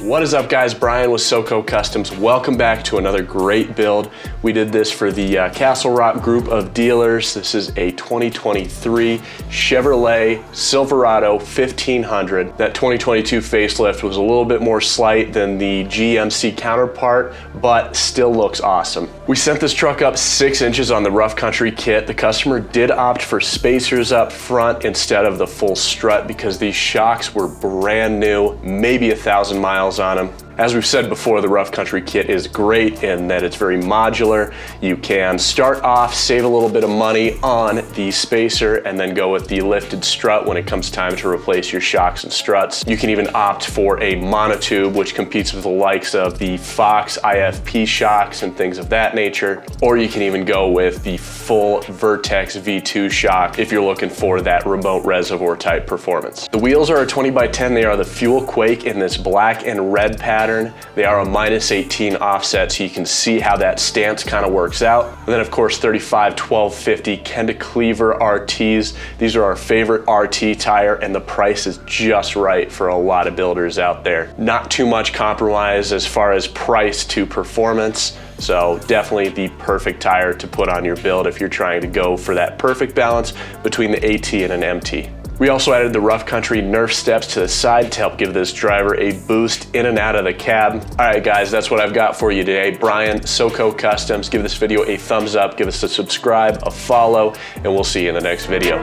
What is up, guys? Brian with SoCo Customs. Welcome back to another great build. We did this for the Castle Rock group of dealers. This is a 2023 Chevrolet Silverado 1500. That 2022 facelift was a little bit more slight than the GMC counterpart, but still looks awesome. We sent this truck up 6 inches on the Rough Country kit. The customer did opt for spacers up front instead of the full strut because these shocks were brand new, maybe 1,000 miles on them. As we've said before, the Rough Country kit is great in that it's very modular. You can start off, save a little bit of money on the spacer, and then go with the lifted strut when it comes time to replace your shocks and struts. You can even opt for a monotube, which competes with the likes of the Fox IFP shocks and things of that nature. Or you can even go with the full Vertex V2 shock if you're looking for that remote reservoir type performance. The wheels are a 20x10. They are the Fuel Quake in this black and red pattern. They are a -18 offset, so you can see how that stance kind of works out. And then of course 35, 12, 50 Klever RTs. These are our favorite RT tire, and the price is just right for a lot of builders out there. Not too much compromise as far as price to performance. So definitely the perfect tire to put on your build if you're trying to go for that perfect balance between the AT and an MT. We also added the Rough Country Nerf Steps to the side to help give this driver a boost in and out of the cab. All right, guys, that's what I've got for you today. Brian, SoCo Customs. Give this video a thumbs up, give us a subscribe, a follow, and we'll see you in the next video.